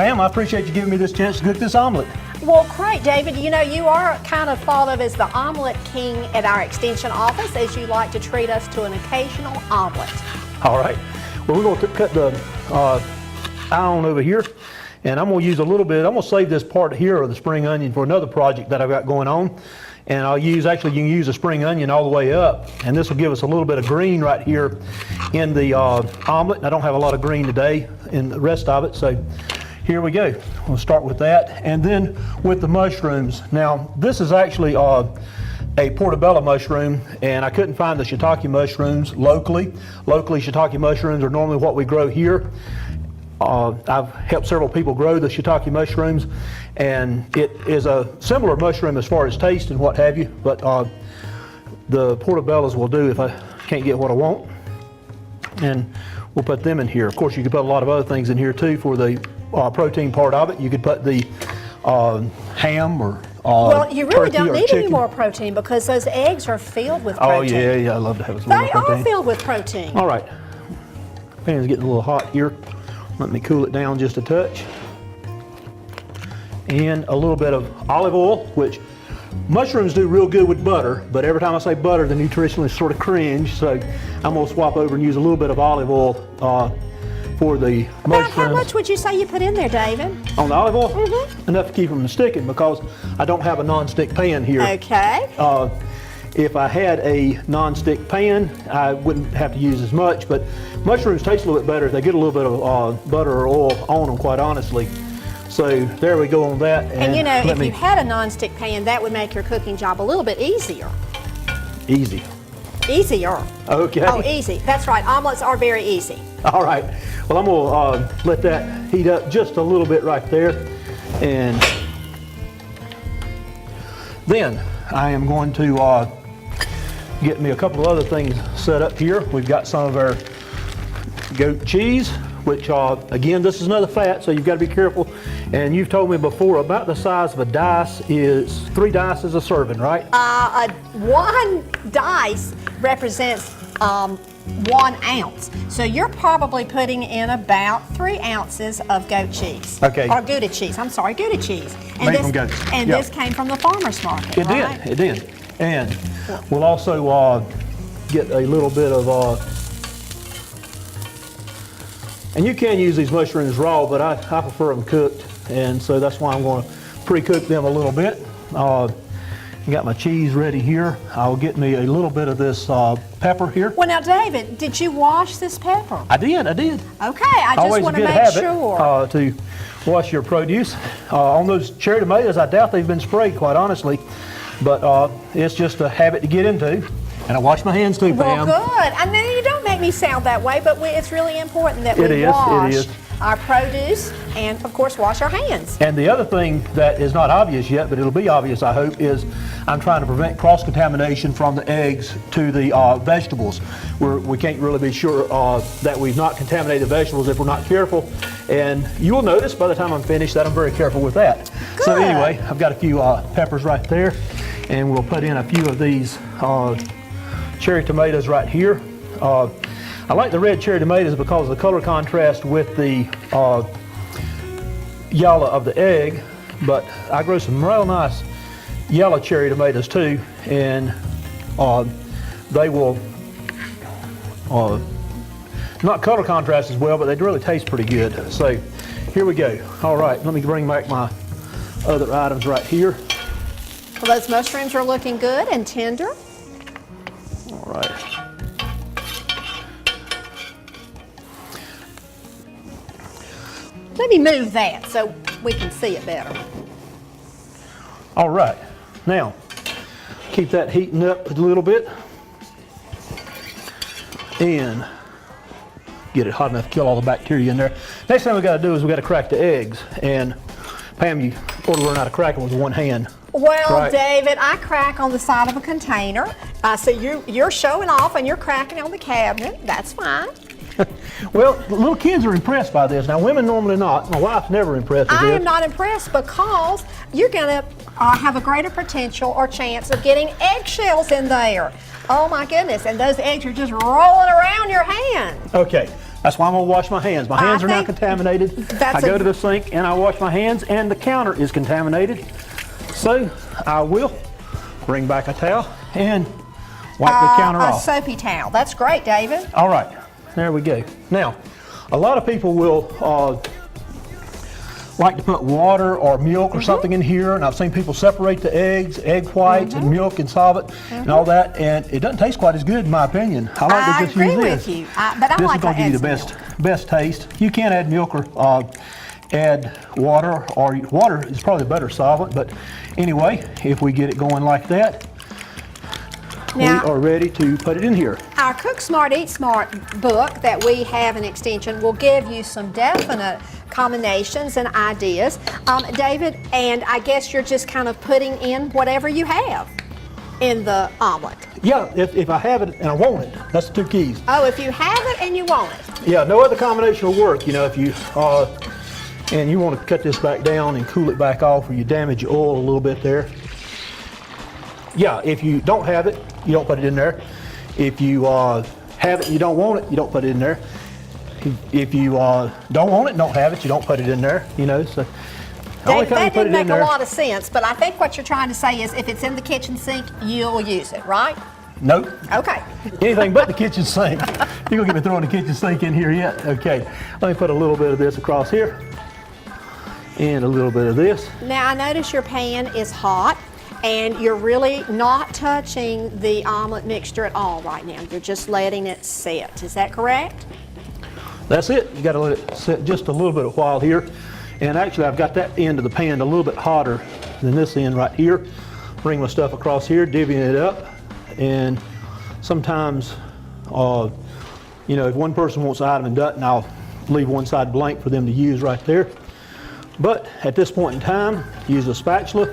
Pam, I appreciate you giving me this chance to cook this omelet. Well, great, David. You know, you are kind of thought of as the omelet king at our extension office, as you like to treat us to an occasional omelet. All right. Well, we're going to cut the iron over here, and I'm going to use a little bit. I'm going to save this part here of the spring onion for another project that I've got going on. And I'll use, actually you can use a spring onion all the way up, and this will give us a little bit of green right here in the omelet. And I don't have a lot of green today in the rest of it, so here we go. We'll start with that, and then with the mushrooms. Now, this is actually a portobello mushroom, and I couldn't find the shiitake mushrooms locally. Locally, shiitake mushrooms are normally what we grow here. I've helped several people grow the shiitake mushrooms, and it is a similar mushroom as far as taste and what have you, but the portobellos will do if I can't get what I want. And we'll put them in here. Of course, you could put a lot of other things in here too for the protein part of it. You could put the ham or well, you really don't need chicken. any more protein because those eggs are filled with protein. Oh yeah, I love to have a little protein. They are filled with protein. All right, pan's getting a little hot here. Let me cool it down just a touch. And a little bit of olive oil, which mushrooms do real good with butter, but every time I say butter, the nutritionists sort of cringe, so I'm going to swap over and use a little bit of olive oil for the mushrooms. How much would you say you put in there, David? On the olive oil? Enough to keep them from sticking, because I don't have a non-stick pan here. Okay. If I had a non-stick pan, I wouldn't have to use as much, but mushrooms taste a little bit better if they get a little bit of butter or oil on them, quite honestly. So there we go on that. And you know, if you had a non-stick pan, that would make your cooking job a little bit easier. Easy. Easier. Okay. Oh, easy. That's right. Omelets are very easy. All right. Well, I'm going to let that heat up just a little bit right there. And then I am going to get me a couple of other things set up here. We've got some of our goat cheese, which again, this is another fat, so you've got to be careful. And you've told me before about the size of a dice is 3 dice is a serving, right? One dice represents 1 ounce. So you're probably putting in about 3 ounces of goat cheese. Okay. Or Gouda cheese. I'm sorry, Gouda cheese. Made from goats. And Yep. this came from the farmer's market, It right? did, it did. And we'll also get a little bit of, and you can use these mushrooms raw, but I prefer them cooked. And so that's why I'm going to pre-cook them a little bit. I got my cheese ready here. I'll get me a little bit of this pepper here. Well, now, David, did you wash this pepper? I did. Okay, I just want to make sure. To wash your produce. On those cherry tomatoes, I doubt they've been sprayed, quite honestly. But it's just a habit to get into. And I wash my hands too, Pam. Well, good. I know you don't make me sound that way, but it's really important that we wash our produce and, of course, wash our hands. And the other thing that is not obvious yet, but it'll be obvious, I hope, is I'm trying to prevent cross-contamination from the eggs to the vegetables. We can't really be sure that we've not contaminated the vegetables if we're not careful. And you will notice by the time I'm finished that I'm very careful with that. Good. So anyway, I've got a few peppers right there, and we'll put in a few of these cherry tomatoes right here. I like the red cherry tomatoes because of the color contrast with the yellow of the egg, but I grow some real nice yellow cherry tomatoes too, and they will not color contrast as well, but they really taste pretty good. So here we go. All right, let me bring back my other items right here. Well, those mushrooms are looking good and tender. All right. Let me move that so we can see it better. All right. Now, keep that heating up a little bit and get it hot enough to kill all the bacteria in there. Next thing we got to do is we got to crack the eggs. And Pam, you ought to learn how to crack them with one hand. Well, right. David, I crack on the side of a container. So you're showing off and you're cracking on the cabinet. That's fine. Well, little kids are impressed by this. Now, women normally not. My wife's never impressed with this. I am not impressed because you're going to have a greater potential or chance of getting eggshells in there. Oh my goodness, and those eggs are just rolling around your hand. Okay, That's why I'm gonna wash my hands. My hands are now think contaminated. that's I go to the sink and I wash my hands, and the counter is contaminated. So I will bring back a towel and wipe the counter A off. soapy towel. That's great, David. All right, there we go. Now, a lot of people will like to put water or milk or something in here, and I've seen people separate the eggs, egg whites, and milk and solve it, and all that, and it doesn't taste quite as good in my opinion. I like to just agree use with this. you, but I This like is going to to give you add the some best taste. You can add milk or add water, or water is probably a better solvent, but anyway, if we get it going like that, Now- we are ready to put it in here. Our Cook Smart, Eat Smart book that we have in extension will give you some definite combinations and ideas. David, and I guess you're just kind of putting in whatever you have in the omelet. Yeah, if I have it and I want it, that's the two keys. Oh, if you have it and you want it. Yeah, no other combination will work. You know, if you and you want to cut this back down and cool it back off, or you damage your oil a little bit there. Yeah, if you don't have it, you don't put it in there. If you have it and you don't want it, you don't put it in there. If you don't want it and don't have it, you don't put it in there. You know, so David, that didn't make a lot of sense, but I think what you're trying to say is if it's in the kitchen sink, you'll use it, right? Nope. Okay. Anything but the kitchen sink. You're gonna get me throwing the kitchen sink in here yet? Okay. Let me put a little bit of this across here, and a little bit of this. Now I notice your pan is hot and you're really not touching the omelet mixture at all right now. You're just letting it sit. Is that correct? That's it. You got to let it sit just a little bit of while here. And actually, I've got that end of the pan a little bit hotter than this end right here. Bring my stuff across here, divvying it up. And sometimes, you know, if one person wants an item and doesn't, I'll leave one side blank for them to use right there. But at this point in time, use a spatula,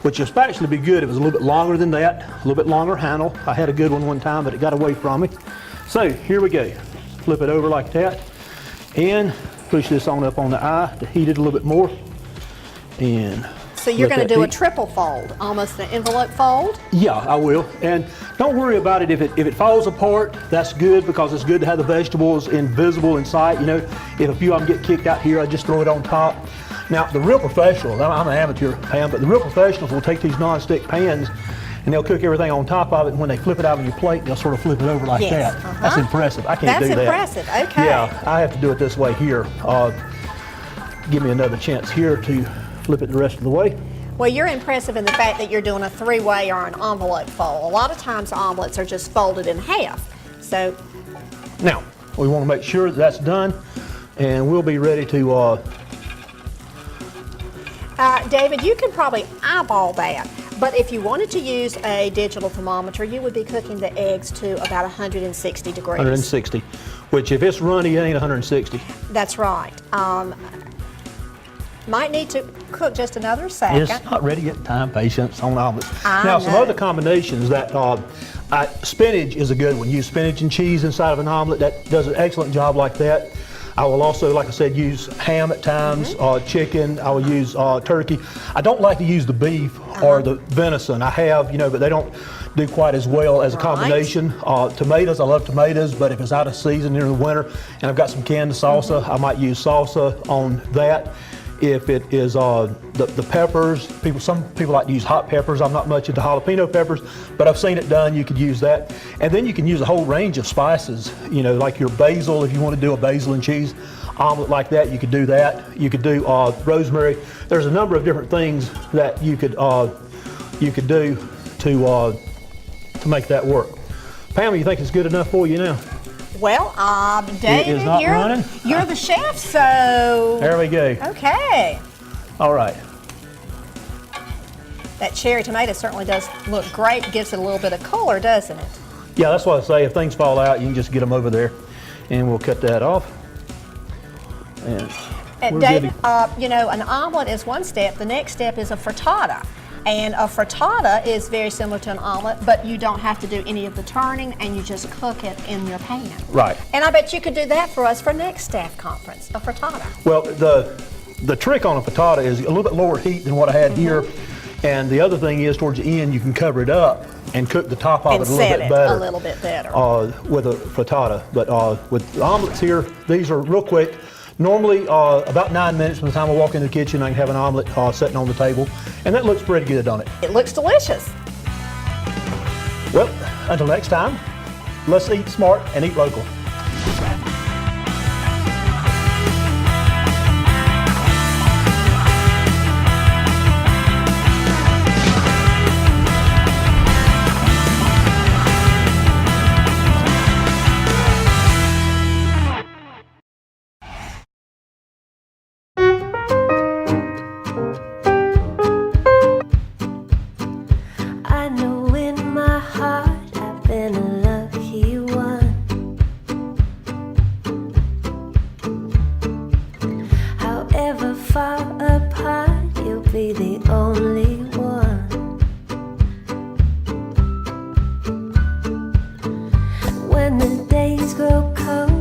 which a spatula would be good if it was a little bit longer than that, a little bit longer handle. I had a good one time, but it got away from me. So here we go. Flip it over like that, and push this on up on the eye to heat it a little bit more. And so you're let going to that do a heat. triple fold, almost an envelope fold? Yeah, I will. And don't worry about it if it falls apart. That's good, because it's good to have the vegetables invisible in sight. You know, if a few of them get kicked out here, I just throw it on top. Now, the real professionals, I'm an amateur pan, but the real professionals will take these non-stick pans and they'll cook everything on top of it, and when they flip it out on your plate, they'll sort of flip it over like Yes, that. That's impressive. I can't That's do that. impressive, okay. Yeah, I have to do it this way here. Give me another chance here to flip it the rest of the way. Well, you're impressive in the fact that you're doing a three-way or an envelope fold. A lot of times omelets are just folded in half. So Now, we want to make sure that that's done, and we'll be ready to David, you can probably eyeball that, but if you wanted to use a digital thermometer, you would be cooking the eggs to about 160 degrees. 160, which if it's runny, it ain't 160. That's right. Might need to cook just another second. It's not ready yet. Time, patience on omelets. I Now, some know. other combinations that spinach is a good one. Use spinach and cheese inside of an omelet. That does an excellent job like that. I will also, like I said, use ham at times, chicken. I will use turkey. I don't like to use the beef or the venison. I have, you know, but they don't do quite as well as a Right. combination. Tomatoes, I love tomatoes, but if it's out of season during the winter and I've got some canned salsa, I might use salsa on that. If it is the peppers, some people like to use hot peppers. I'm not much into jalapeno peppers, but I've seen it done. You could use that. And then you can use a whole range of spices, you know, like your basil. If you want to do a basil and cheese omelet like that, you could do that. You could do rosemary. There's a number of different things that you could do to make that work. Pam, you think it's good enough for you now? Well, David, not running? you're the chef, so There we go. okay. All right. That cherry tomato certainly does look great. Gives it a little bit of color, doesn't it? Yeah, that's what I say. If things fall out, you can just get them over there, and we'll cut that off. And we're David, getting- you know, an omelet is one step. The next step is a frittata. And a frittata is very similar to an omelet, but you don't have to do any of the turning, and you just cook it in your pan. Right. And I bet you could do that for us for next staff conference, a frittata. Well, the trick on a frittata is a little bit lower heat than what I had here. And the other thing is, towards the end, you can cover it up and cook the top of And it a little set bit it better. a little bit better. With a frittata. But with the omelets here, these are real quick. Normally, about 9 minutes from the time I walk in the kitchen, I can have an omelet sitting on the table. And that looks pretty good on it. It looks delicious. Well, until next time, let's eat smart and eat local. I know in my heart I've been a lucky one. However far apart, you'll be the only one. When the days grow cold